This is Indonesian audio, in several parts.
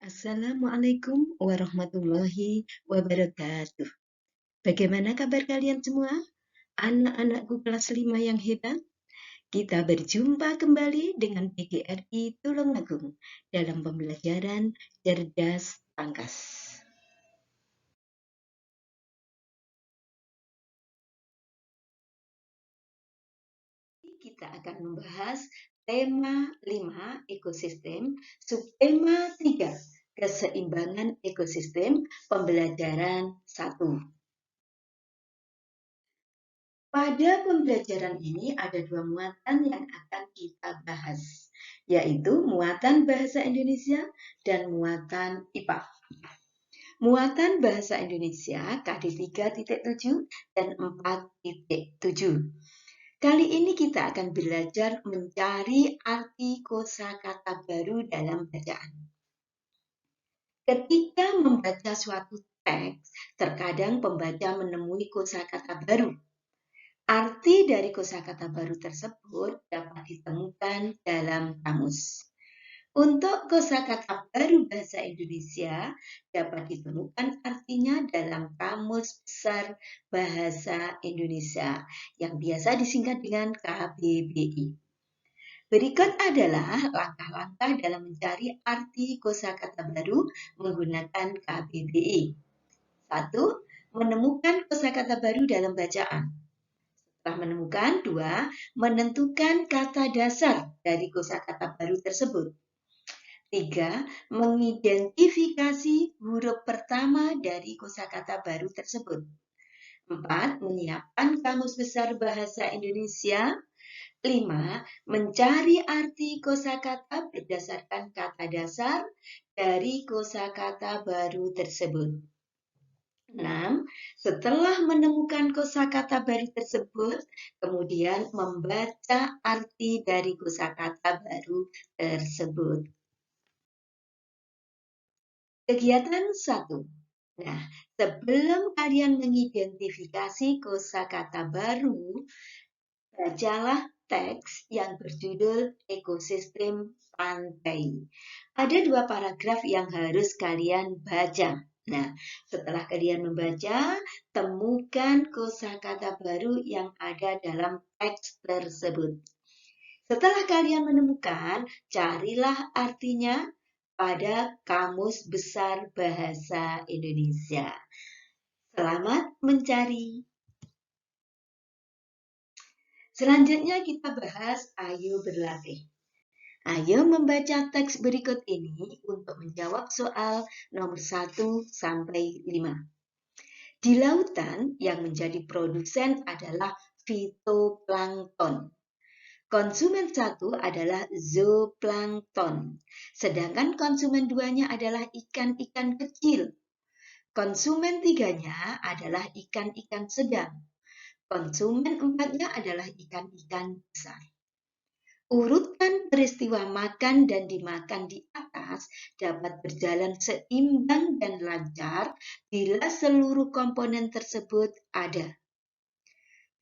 Assalamualaikum warahmatullahi wabarakatuh. Bagaimana kabar kalian semua? Anak-anakku kelas 5 yang hebat. Kita berjumpa kembali dengan PGRI Tulungagung dalam pembelajaran cerdas pangkas. Kita akan membahas tema 5 ekosistem, subtema 3 keseimbangan ekosistem, pembelajaran 1. Pada pembelajaran ini ada dua muatan yang akan kita bahas, yaitu muatan bahasa Indonesia dan muatan IPA. Muatan bahasa Indonesia KD 3.7 dan 4.7. Kali ini kita akan belajar mencari arti kosakata baru dalam bacaan. Ketika membaca suatu teks, terkadang pembaca menemui kosakata baru. Arti dari kosakata baru tersebut dapat ditemukan dalam kamus. Untuk kosakata baru bahasa Indonesia dapat ditemukan artinya dalam Kamus Besar Bahasa Indonesia yang biasa disingkat dengan KBBI. Berikut adalah langkah-langkah dalam mencari arti kosakata baru menggunakan KBBI. 1. Menemukan kosakata baru dalam bacaan. Setelah menemukan, 2. Menentukan kata dasar dari kosakata baru tersebut. 3. Mengidentifikasi huruf pertama dari kosakata baru tersebut. 4. Menyiapkan Kamus Besar Bahasa Indonesia. 5. Mencari arti kosakata berdasarkan kata dasar dari kosakata baru tersebut. 6. Setelah menemukan kosakata baru tersebut, kemudian membaca arti dari kosakata baru tersebut. Kegiatan 1. Nah, sebelum kalian mengidentifikasi kosakata baru, bacalah teks yang berjudul Ekosistem Pantai. Ada 2 paragraf yang harus kalian baca. Nah, setelah kalian membaca, temukan kosakata baru yang ada dalam teks tersebut. Setelah kalian menemukan, carilah artinya pada Kamus Besar Bahasa Indonesia. Selamat mencari. Selanjutnya kita bahas ayo berlatih. Ayo membaca teks berikut ini untuk menjawab soal nomor 1 sampai 5. Di lautan yang menjadi produsen adalah fitoplankton. Konsumen 1 adalah zooplankton, sedangkan konsumen 2-nya adalah ikan-ikan kecil. Konsumen 3-nya adalah ikan-ikan sedang. Konsumen 4-nya adalah ikan-ikan besar. Urutan peristiwa makan dan dimakan di atas dapat berjalan seimbang dan lancar bila seluruh komponen tersebut ada.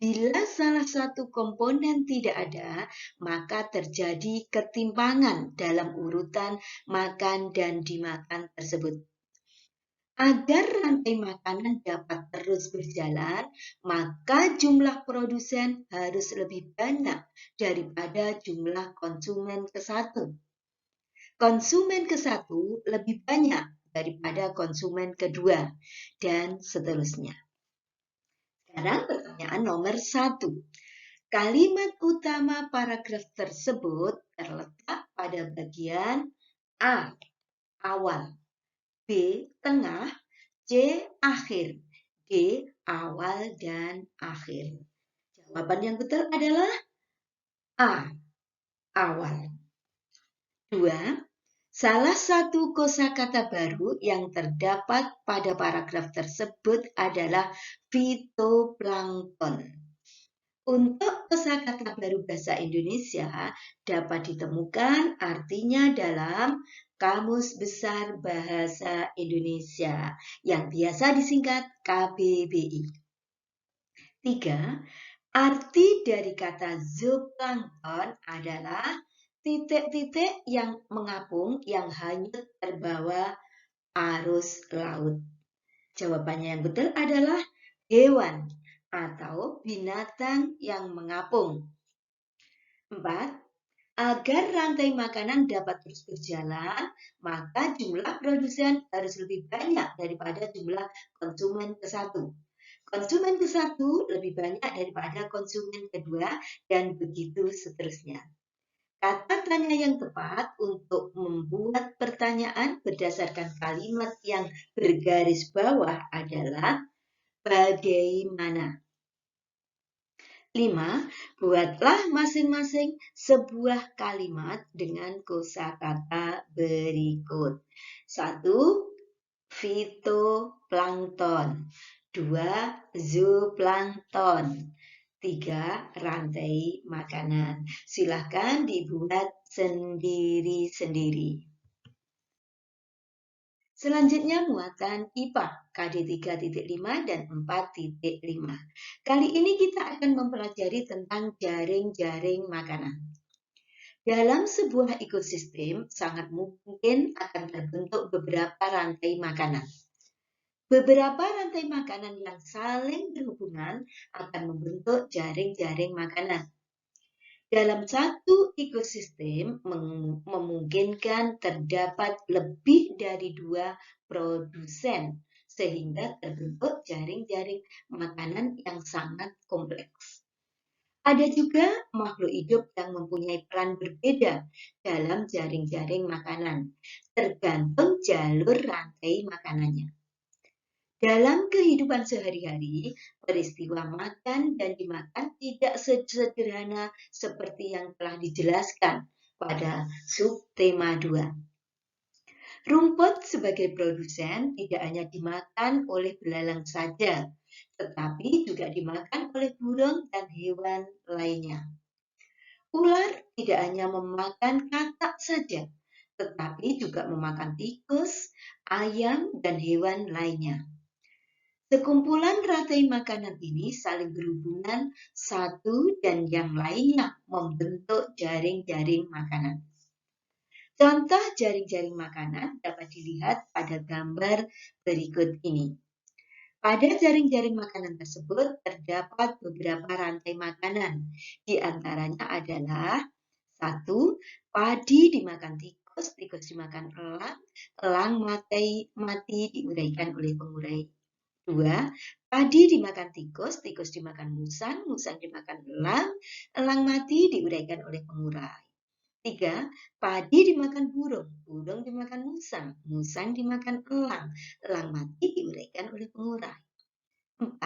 Bila salah satu komponen tidak ada, maka terjadi ketimpangan dalam urutan makan dan dimakan tersebut. Agar rantai makanan dapat terus berjalan, maka jumlah produsen harus lebih banyak daripada jumlah konsumen ke-1. Konsumen ke-1 lebih banyak daripada konsumen ke-2, dan seterusnya. Sekarang pertanyaan nomor 1. Kalimat utama paragraf tersebut terletak pada bagian A. Awal, B. Tengah, C. Akhir, D. Awal dan akhir. Jawaban yang betul adalah A. Awal. 2. Salah satu kosakata baru yang terdapat pada paragraf tersebut adalah fitoplankton. Untuk kosakata baru bahasa Indonesia dapat ditemukan artinya dalam Kamus Besar Bahasa Indonesia yang biasa disingkat KBBI. 3. Arti dari kata zooplankton adalah titik-titik yang mengapung yang hanyut terbawa arus laut. Jawabannya yang betul adalah hewan atau binatang yang mengapung. 4. Agar rantai makanan dapat terus berjalan, maka jumlah produsen harus lebih banyak daripada jumlah konsumen ke satu. Konsumen ke satu lebih banyak daripada konsumen kedua, dan begitu seterusnya. Kata tanya yang tepat untuk membuat pertanyaan berdasarkan kalimat yang bergaris bawah adalah bagaimana. 5. Buatlah masing-masing sebuah kalimat dengan kosakata berikut. 1. Fitoplankton. 2. Zooplankton. 3. Rantai makanan. Silahkan dibuat sendiri-sendiri. Selanjutnya muatan IPA KD 3.5 dan 4.5. Kali ini kita akan mempelajari tentang jaring-jaring makanan. Dalam sebuah ekosistem sangat mungkin akan terbentuk beberapa rantai makanan. Beberapa rantai makanan yang saling berhubungan akan membentuk jaring-jaring makanan. Dalam satu ekosistem memungkinkan terdapat lebih dari 2 produsen, sehingga terbentuk jaring-jaring makanan yang sangat kompleks. Ada juga makhluk hidup yang mempunyai peran berbeda dalam jaring-jaring makanan, tergantung jalur rantai makanannya. Dalam kehidupan sehari-hari, peristiwa makan dan dimakan tidak sesederhana seperti yang telah dijelaskan pada subtema 2. Rumput sebagai produsen tidak hanya dimakan oleh belalang saja, tetapi juga dimakan oleh burung dan hewan lainnya. Ular tidak hanya memakan katak saja, tetapi juga memakan tikus, ayam, dan hewan lainnya. Sekumpulan rantai makanan ini saling berhubungan satu dan yang lainnya membentuk jaring-jaring makanan. Contoh jaring-jaring makanan dapat dilihat pada gambar berikut ini. Pada jaring-jaring makanan tersebut terdapat beberapa rantai makanan. Di antaranya adalah 1. Padi dimakan tikus, tikus dimakan elang, elang mati diuraikan oleh pengurai. 2. Padi dimakan tikus, tikus dimakan musang, musang dimakan elang, elang mati diuraikan oleh pengurai. 3. Padi dimakan burung, burung dimakan musang, musang dimakan elang, elang mati diuraikan oleh pengurai. 4.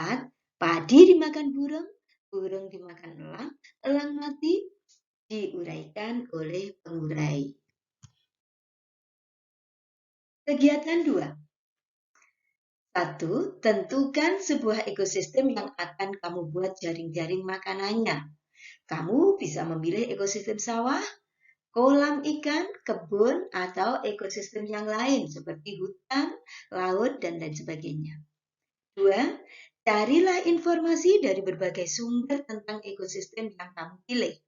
Padi dimakan burung, burung dimakan elang, elang mati diuraikan oleh pengurai. Kegiatan 2. 1. Tentukan sebuah ekosistem yang akan kamu buat jaring-jaring makanannya. Kamu bisa memilih ekosistem sawah, kolam ikan, kebun, atau ekosistem yang lain seperti hutan, laut, dan lain sebagainya. 2. Carilah informasi dari berbagai sumber tentang ekosistem yang kamu pilih.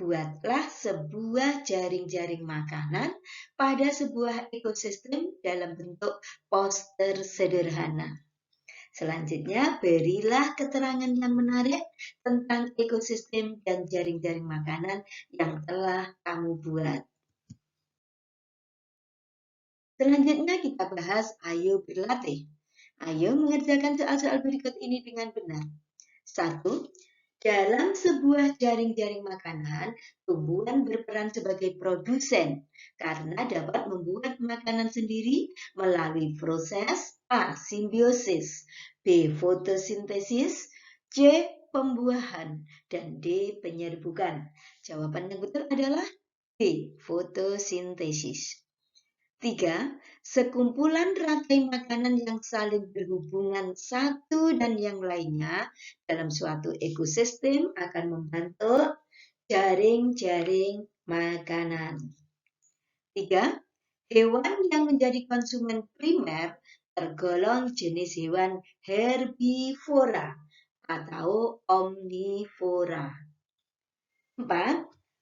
Buatlah sebuah jaring-jaring makanan pada sebuah ekosistem dalam bentuk poster sederhana. Selanjutnya, berilah keterangan yang menarik tentang ekosistem dan jaring-jaring makanan yang telah kamu buat. Selanjutnya kita bahas ayo berlatih. Ayo mengerjakan soal-soal berikut ini dengan benar. 1. Dalam sebuah jaring-jaring makanan, tumbuhan berperan sebagai produsen karena dapat membuat makanan sendiri melalui proses A. Simbiosis, B. Fotosintesis, C. Pembuahan, dan D. Penyerbukan. Jawaban yang betul adalah B. Fotosintesis. 3. Sekumpulan rantai makanan yang saling berhubungan satu dan yang lainnya dalam suatu ekosistem akan membentuk jaring-jaring makanan. 3. Hewan yang menjadi konsumen primer tergolong jenis hewan herbivora atau omnivora. 4.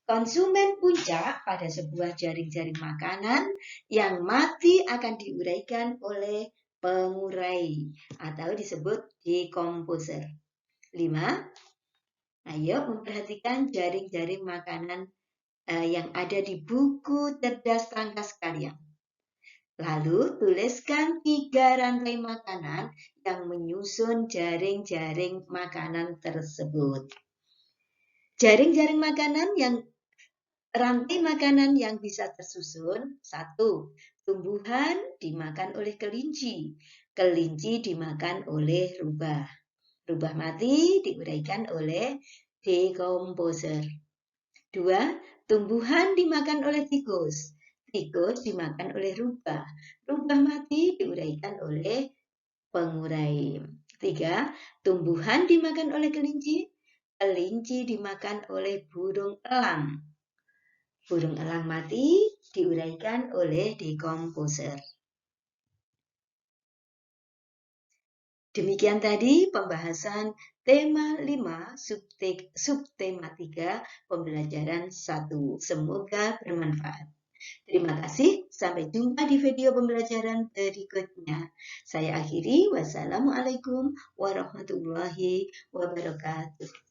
Konsumen puncak pada sebuah jaring-jaring makanan yang mati akan diuraikan oleh pengurai atau disebut decomposer. 5. Ayo memperhatikan jaring-jaring makanan yang ada di buku cerdas tangkas kalian. Lalu tuliskan 3 rantai makanan yang menyusun jaring-jaring makanan tersebut. Jaring-jaring makanan yang rantai makanan yang bisa tersusun. 1. Tumbuhan dimakan oleh kelinci. Kelinci dimakan oleh rubah. Rubah mati diuraikan oleh decomposer. 2. Tumbuhan dimakan oleh tikus. Tikus dimakan oleh rubah. Rubah mati diuraikan oleh pengurai. 3. Tumbuhan dimakan oleh kelinci. Kelinci dimakan oleh burung elang. Burung elang mati diuraikan oleh decomposer. Demikian tadi pembahasan tema 5 subtema 3 pembelajaran 1. Semoga bermanfaat. Terima kasih. Sampai jumpa di video pembelajaran berikutnya. Saya akhiri. Wassalamualaikum warahmatullahi wabarakatuh.